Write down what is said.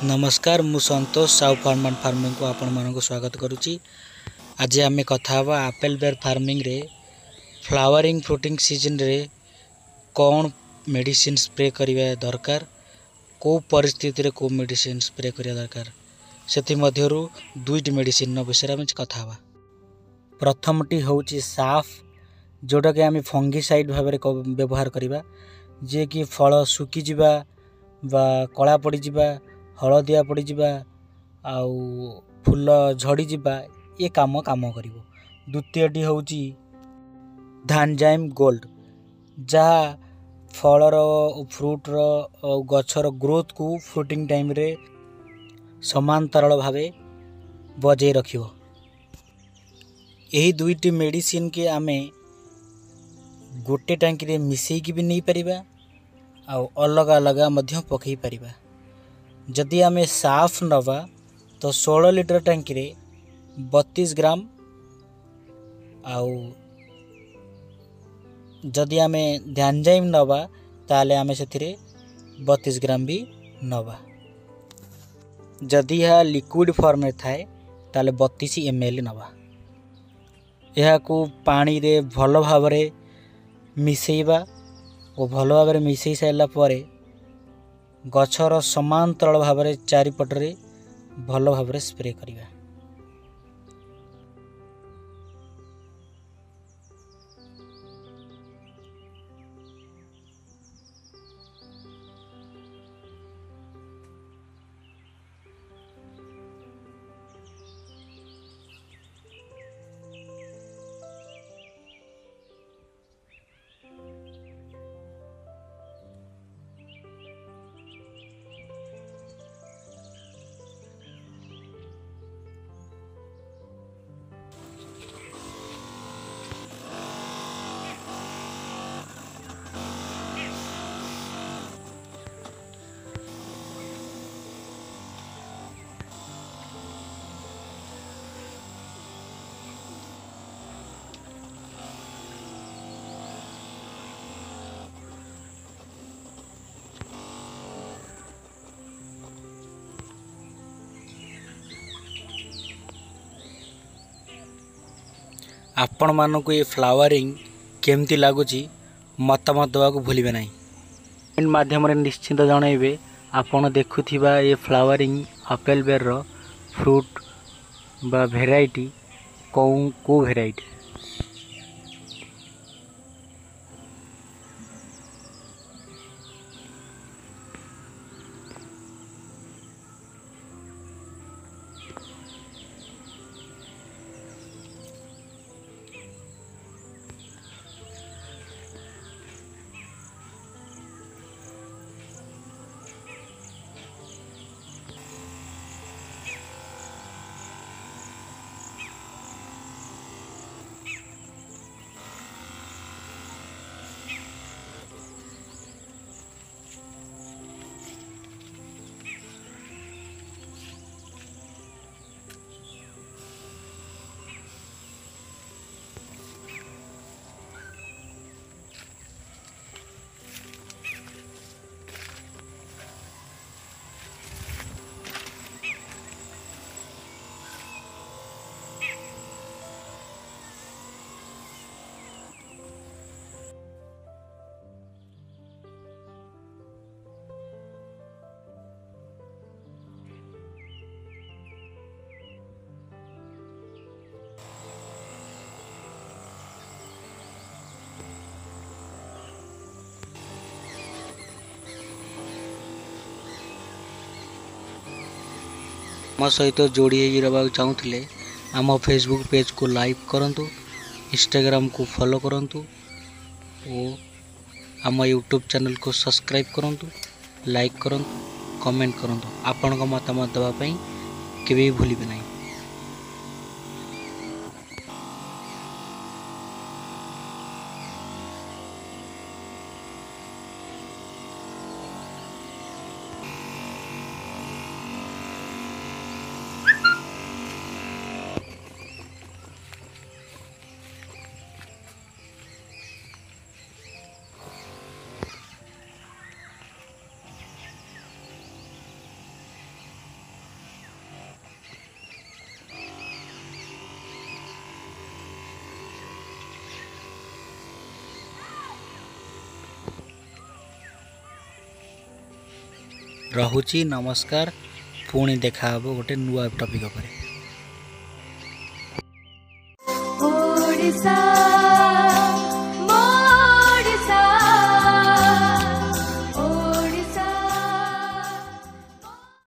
नमस्कार मु संतोष साउ फार्म एंड फार्मिंग को आपण मानक स्वागत करुच्ची। आज आम कथा आपेल बेर फार्मिंग रे फ्लावरिंग फ्रुटिंग सीजन रे कौन मेडिसिन स्प्रे करिया दरकार, को परिस्थिति रे को मेडिसिन स्प्रे करिया दरकार, सेथि मध्यरु दुईटी मेडिसिन विषय में कथा। प्रथमटी होची साफ, जोटा कि आम फंगिसाइड भाव में व्यवहार करवा, जे कि फल सुखी जिबा बा कला पड़ जा, हलदिया पड़ जा, आउ फूल झड़ी जा, ये काम करिवो। द्वितीयटी होची धानजाइम गोल्ड, जहाँ फलर फ्रुटर गछर ग्रोथ को फ्रुटिंग टाइम रे समांतराल भावे बजाय रखिवो। यही दुईटी मेडिसिन के आमे गोटे टांकी रे मिसेई भी नहीं परिबा, आउ अलग अलग मध्य पकई परिबा। जदि आमे साफ नवा तो 16 लिटर टांकी रे 32 ग्राम, आउ जदि आमे ध्यानजाइम नवा ताले आमे सेथिरे 32 ग्राम भी नवा। जदि यह लिक्विड फॉर्म में थाए ताले 32 ml नवा। यह को पानी रे भल भाव रे मिसेइबा और भल भाव रे मिसेई साइला परे गछर समांतराल भाव रे चारिपटरे भल भाव रे स्प्रे करिबा। आपण मानक ये फ्लावरिंग केमती लगुच मतामत देवा भूलिए ना। इन माध्यम निश्चिंत जनइबे आपण देखुथिबा ये फ्लावरिंग आपेल बेर रो फ्रूट बा भेराइटी को भेराइटी। आम सहित जोड़ी रहा चाहूले आम फेसबुक पेज को लाइक करंतु, इंस्टाग्राम को फॉलो करंतु और आम यूट्यूब चैनल को सब्सक्राइब करंतु, लाइक करंतु, कमेंट करंतु। आपण को मतामत देवाई केबे भूलिबे नहीं। रहुची नमस्कार पुणी देखा हबो गोटे नुआ टॉपिक पर।